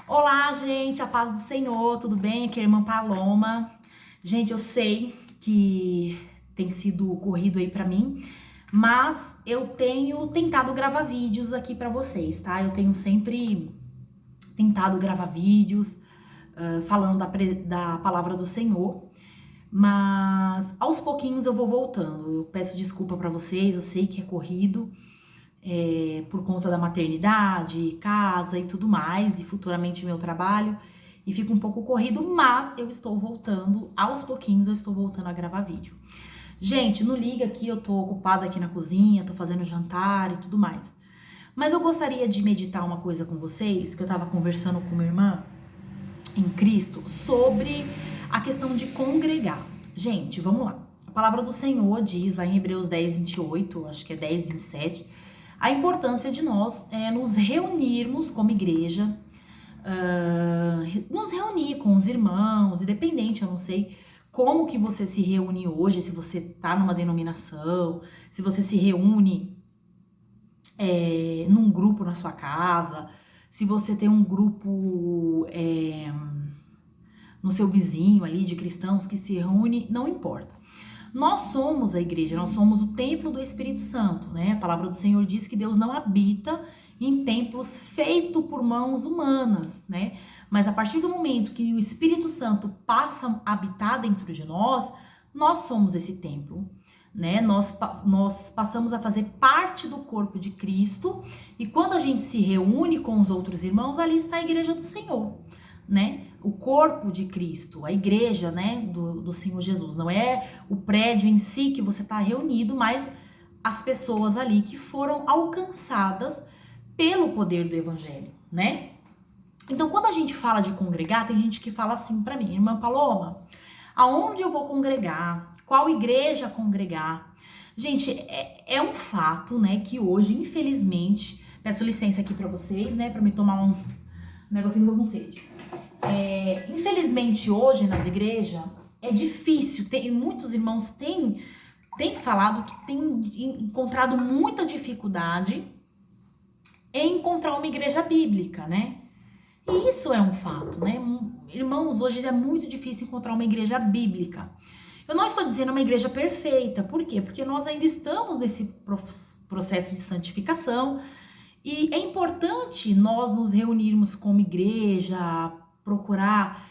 Olá, gente, a paz do Senhor, tudo bem? Aqui é a irmã Paloma. Gente, eu sei que tem sido corrido aí pra mim, mas eu tenho tentado gravar vídeos aqui pra vocês, tá? Eu tenho sempre tentado gravar vídeos falando da palavra do Senhor, mas aos pouquinhos eu vou voltando. Eu peço desculpa pra vocês, eu sei que é corrido, por conta da maternidade, casa e tudo mais, e futuramente meu trabalho, e fica um pouco corrido, mas eu estou voltando, aos pouquinhos eu estou voltando a gravar vídeo. Gente, não liga aqui, eu tô ocupada aqui na cozinha, tô fazendo jantar e tudo mais. Mas eu gostaria de meditar uma coisa com vocês, que eu tava conversando com minha irmã em Cristo, sobre a questão de congregar. Gente, vamos lá. A palavra do Senhor diz lá em Hebreus 10, 28, acho que é 10, 27, a importância de nós nos reunirmos como igreja, nos reunir com os irmãos, independente, eu não sei como que você se reúne hoje, se você tá numa denominação, se você se reúne num grupo na sua casa, se você tem um grupo no seu vizinho ali de cristãos que se reúne, não importa. Nós somos a igreja, nós somos o templo do Espírito Santo, né? A palavra do Senhor diz que Deus não habita em templos feitos por mãos humanas, né? Mas a partir do momento que o Espírito Santo passa a habitar dentro de nós, nós somos esse templo, né? Nós passamos a fazer parte do corpo de Cristo, e quando a gente se reúne com os outros irmãos, ali está a igreja do Senhor, né? O corpo de Cristo, a igreja, né, do Senhor Jesus. Não é o prédio em si que você está reunido, mas as pessoas ali que foram alcançadas pelo poder do evangelho, né? Então, quando a gente fala de congregar, tem gente que fala assim pra mim, irmã Paloma, aonde eu vou congregar? Qual igreja congregar? Gente, é um fato, né, que hoje, infelizmente, peço licença aqui pra vocês, né, pra me tomar um negocinho que eu tô com sede. Infelizmente hoje nas igrejas é difícil, muitos irmãos têm falado que têm encontrado muita dificuldade em encontrar uma igreja bíblica, né? E isso é um fato, né? Irmãos, hoje é muito difícil encontrar uma igreja bíblica. Eu não estou dizendo uma igreja perfeita, por quê? Porque nós ainda estamos nesse processo de santificação, e é importante nós nos reunirmos como igreja, procurar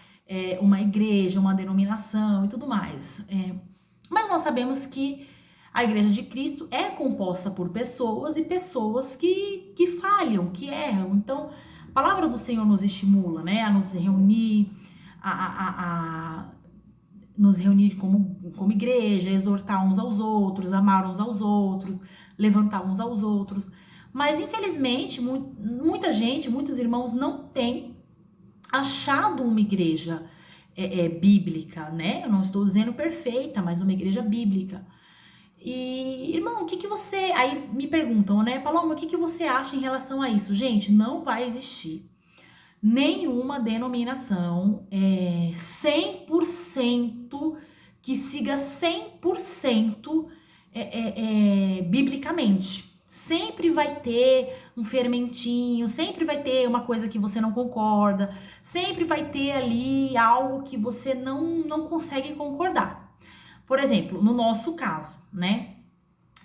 uma igreja, uma denominação e tudo mais. Mas nós sabemos que a igreja de Cristo é composta por pessoas, e pessoas que falham, que erram. Então, a palavra do Senhor nos estimula, né, a nos reunir, a nos reunir como igreja, exortar uns aos outros, amar uns aos outros, levantar uns aos outros. Mas, infelizmente, muita gente, muitos irmãos não têm achado uma igreja bíblica, né? Eu não estou dizendo perfeita, mas uma igreja bíblica. E, irmão, o que você... Aí me perguntam, né? Paloma, o que você acha em relação a isso? Gente, não vai existir nenhuma denominação 100% que siga 100% biblicamente. Sempre vai ter um fermentinho, sempre vai ter uma coisa que você não concorda, sempre vai ter ali algo que você não consegue concordar. Por exemplo, no nosso caso, né,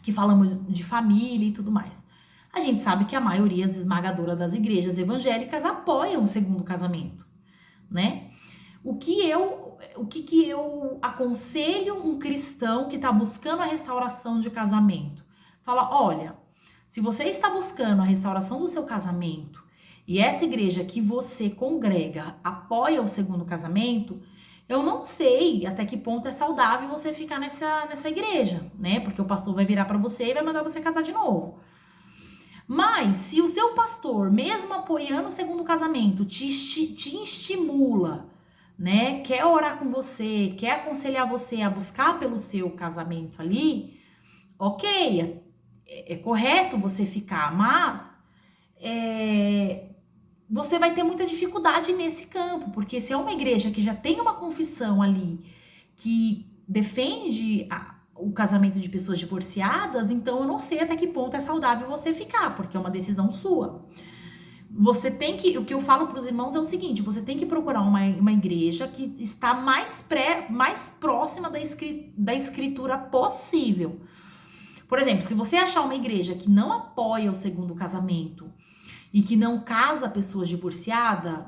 que falamos de família e tudo mais, a gente sabe que a maioria esmagadora das igrejas evangélicas apoiam o segundo casamento, né? O que eu aconselho um cristão que está buscando a restauração de casamento? Fala, olha, se você está buscando a restauração do seu casamento e essa igreja que você congrega apoia o segundo casamento, eu não sei até que ponto é saudável você ficar nessa igreja, né? Porque o pastor vai virar para você e vai mandar você casar de novo. Mas se o seu pastor, mesmo apoiando o segundo casamento, te estimula, né? Quer orar com você, quer aconselhar você a buscar pelo seu casamento ali, ok, é correto você ficar, mas você vai ter muita dificuldade nesse campo, porque se é uma igreja que já tem uma confissão ali que defende o casamento de pessoas divorciadas, então eu não sei até que ponto é saudável você ficar, porque é uma decisão sua. você tem que, o que eu falo para os irmãos é o seguinte, você tem que procurar uma igreja que está mais próxima da escritura possível. Por exemplo, se você achar uma igreja que não apoia o segundo casamento e que não casa pessoas divorciadas,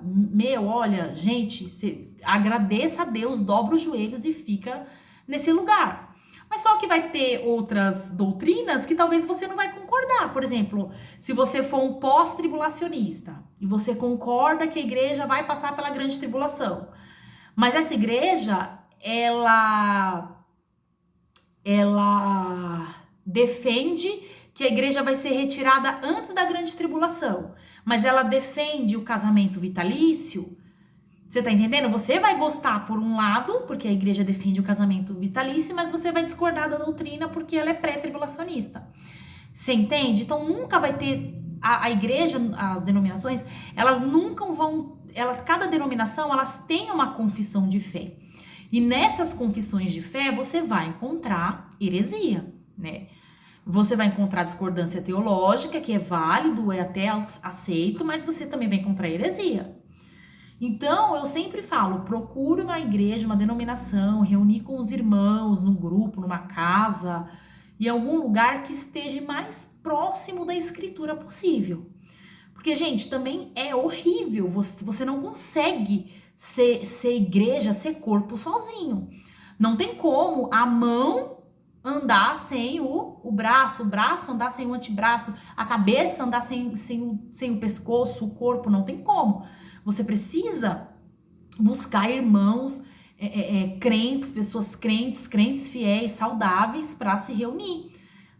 olha, gente, agradeça a Deus, dobra os joelhos e fica nesse lugar. Mas só que vai ter outras doutrinas que talvez você não vai concordar. Por exemplo, se você for um pós-tribulacionista e você concorda que a igreja vai passar pela grande tribulação, mas essa igreja, ela defende que a igreja vai ser retirada antes da grande tribulação, mas ela defende o casamento vitalício. Você tá entendendo? Você vai gostar por um lado, porque a igreja defende o casamento vitalício, mas você vai discordar da doutrina porque ela é pré-tribulacionista. Você entende? Então nunca vai ter a igreja, as denominações, elas nunca vão, cada denominação, elas têm uma confissão de fé. E nessas confissões de fé, você vai encontrar heresia, né? Você vai encontrar discordância teológica, que é válido, é até aceito, mas você também vai encontrar heresia. Então, eu sempre falo, procure uma igreja, uma denominação, reunir com os irmãos no grupo, numa casa, em algum lugar que esteja mais próximo da escritura possível. Porque, gente, também é horrível, você não consegue ser igreja, ser corpo sozinho. Não tem como a mão andar sem o braço andar sem o antebraço, a cabeça andar sem o pescoço, o corpo, não tem como. Você precisa buscar irmãos crentes, pessoas crentes fiéis, saudáveis para se reunir,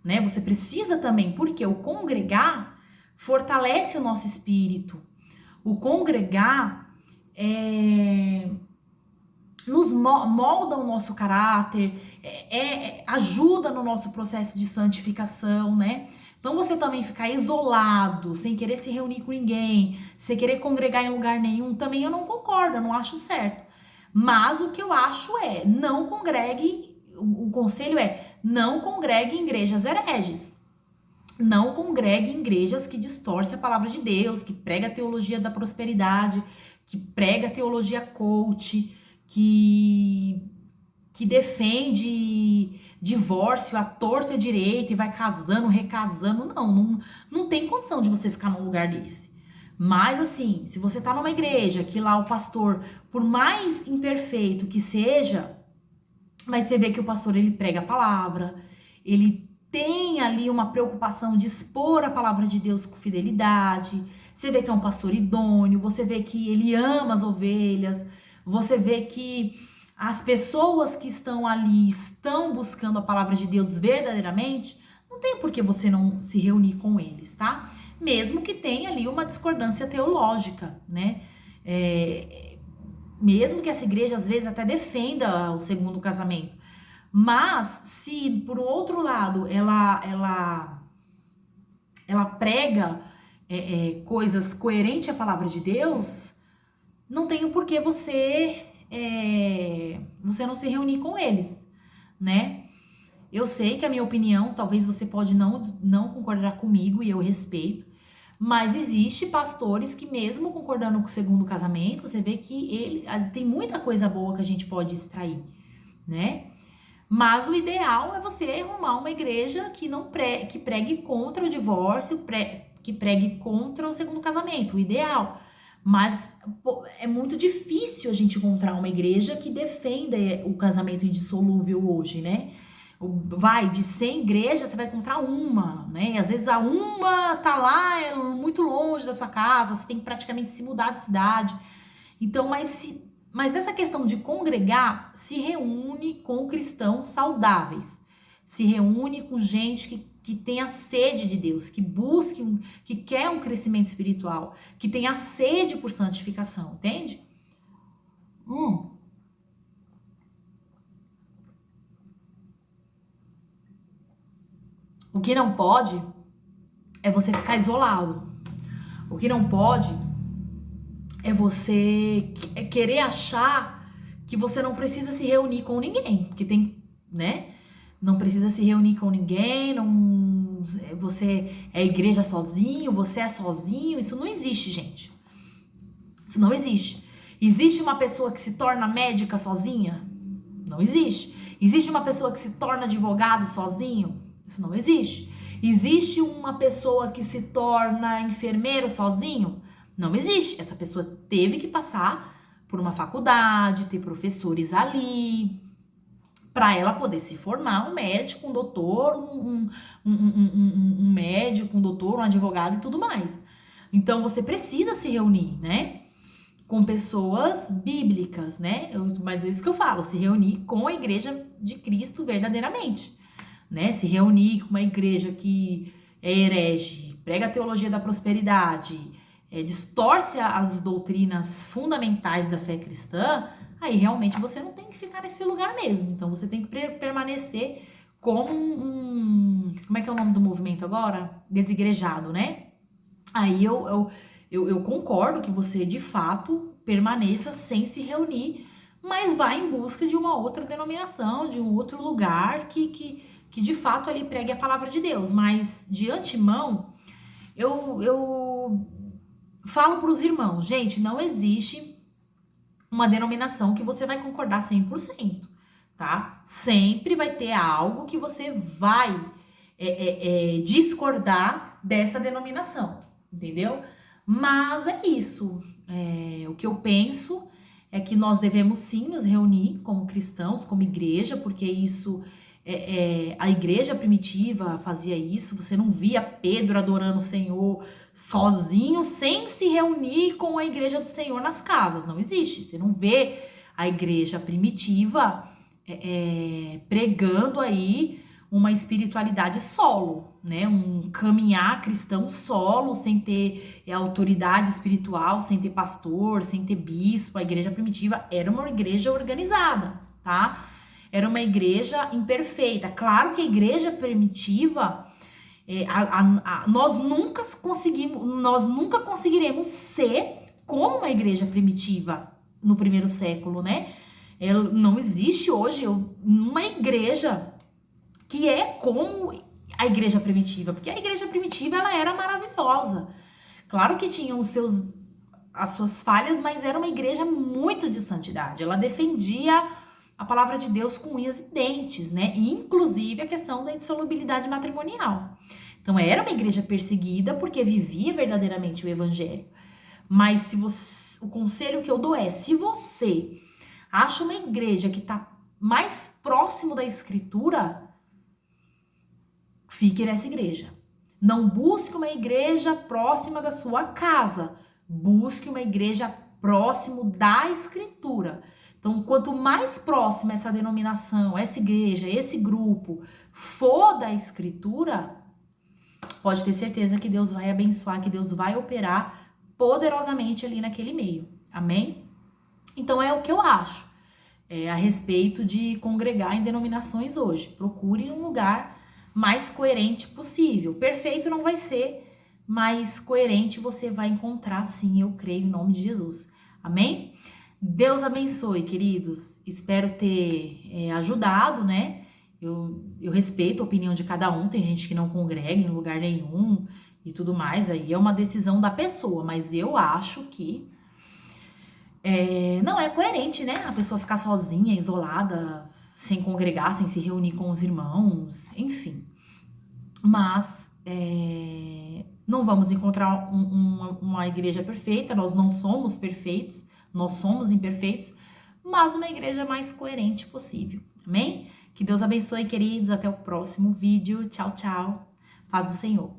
né? Você precisa também, porque o congregar fortalece o nosso espírito. O congregar nos molda o nosso caráter, ajuda no nosso processo de santificação, né? Então você também ficar isolado, sem querer se reunir com ninguém, sem querer congregar em lugar nenhum, também eu não concordo, eu não acho certo. Mas o que eu acho não congregue, o conselho não congregue em igrejas hereges. Não congregue em igrejas que distorcem a palavra de Deus, que prega a teologia da prosperidade, que prega a teologia coach, que defende divórcio à torta e à direita e vai casando, recasando. Não tem condição de você ficar num lugar desse. Mas assim, se você tá numa igreja que lá o pastor, por mais imperfeito que seja, mas você vê que o pastor, ele prega a palavra, ele tem ali uma preocupação de expor a palavra de Deus com fidelidade, você vê que é um pastor idôneo, você vê que ele ama as ovelhas, você vê que as pessoas que estão ali estão buscando a palavra de Deus verdadeiramente, não tem por que você não se reunir com eles, tá? Mesmo que tenha ali uma discordância teológica, né? Mesmo que essa igreja às vezes até defenda o segundo casamento. Mas se, por outro lado, ela prega coisas coerentes à palavra de Deus, não tem o porquê você não se reunir com eles, né? Eu sei que a minha opinião, talvez você pode não concordar comigo e eu respeito, mas existe pastores que mesmo concordando com o segundo casamento, você vê que tem muita coisa boa que a gente pode extrair, né? Mas o ideal é você arrumar uma igreja que pregue contra o divórcio, que pregue contra o segundo casamento, o ideal. Mas é muito difícil a gente encontrar uma igreja que defenda o casamento indissolúvel hoje, né? De 100 igrejas, você vai encontrar uma, né? E às vezes a uma tá lá muito longe da sua casa, você tem que praticamente se mudar de cidade. Então, mas nessa questão de congregar, se reúne com cristãos saudáveis. Se reúne com gente que tem a sede de Deus, que busque, que quer um crescimento espiritual, que tem a sede por santificação, entende? O que não pode é você ficar isolado. O que não pode é você querer achar que você não precisa se reunir com ninguém, porque tem, né? Não precisa se reunir com ninguém, você é igreja sozinho, você é sozinho. Isso não existe, gente. Isso não existe. Existe uma pessoa que se torna médica sozinha? Não existe. Existe uma pessoa que se torna advogado sozinho? Isso não existe. Existe uma pessoa que se torna enfermeiro sozinho? Não existe. Essa pessoa teve que passar por uma faculdade, ter professores ali, para ela poder se formar um médico, um doutor, um médico, um doutor, um advogado e tudo mais. Então você precisa se reunir, né? Com pessoas bíblicas, né? Mas é isso que eu falo, se reunir com a igreja de Cristo verdadeiramente, né? Se reunir com uma igreja que é herege, prega a teologia da prosperidade, distorce as doutrinas fundamentais da fé cristã, aí realmente você não tem que ficar nesse lugar mesmo. Então você tem que permanecer como como é que é o nome do movimento agora? Desigrejado, né? Aí eu concordo que você, de fato, permaneça sem se reunir, mas vá em busca de uma outra denominação, de um outro lugar que de fato ali pregue a palavra de Deus. Mas, de antemão, eu falo para os irmãos, gente, não existe uma denominação que você vai concordar 100%, tá? Sempre vai ter algo que você vai discordar dessa denominação, entendeu? Mas é isso. O que eu penso é que nós devemos sim nos reunir como cristãos, como igreja, porque isso a igreja primitiva fazia isso. Você não via Pedro adorando o Senhor sozinho, sem se reunir com a igreja do Senhor nas casas. Não existe. Você não vê a igreja primitiva pregando aí uma espiritualidade solo, né? Um caminhar cristão solo, sem ter autoridade espiritual, sem ter pastor, sem ter bispo. A igreja primitiva era uma igreja organizada, tá? Era uma igreja imperfeita. Claro que a igreja primitiva, nós nunca conseguiremos ser como uma igreja primitiva no primeiro século, né? Não existe hoje uma igreja que é como a igreja primitiva, porque a igreja primitiva ela era maravilhosa. Claro que tinha as suas falhas, mas era uma igreja muito de santidade. Ela defendia a palavra de Deus com unhas e dentes, né? Inclusive a questão da insolubilidade matrimonial. Então era uma igreja perseguida porque vivia verdadeiramente o evangelho. Mas o conselho que eu dou é, se você acha uma igreja que está mais próximo da escritura, fique nessa igreja. Não busque uma igreja próxima da sua casa. Busque uma igreja próximo da escritura. Então, quanto mais próxima essa denominação, essa igreja, esse grupo for da escritura, pode ter certeza que Deus vai abençoar, que Deus vai operar poderosamente ali naquele meio. Amém? Então, é o que eu acho a respeito de congregar em denominações hoje. Procure um lugar mais coerente possível. Perfeito não vai ser, mas coerente você vai encontrar sim, eu creio, em nome de Jesus. Amém? Deus abençoe, queridos. Espero ter ajudado, né? Eu respeito a opinião de cada um. Tem gente que não congrega em lugar nenhum e tudo mais. Aí é uma decisão da pessoa, mas eu acho que não é coerente, né? A pessoa ficar sozinha, isolada, sem congregar, sem se reunir com os irmãos, enfim. Mas não vamos encontrar uma igreja perfeita, nós não somos perfeitos, nós somos imperfeitos, mas uma igreja mais coerente possível, amém? Que Deus abençoe, queridos, até o próximo vídeo, tchau, tchau, paz do Senhor.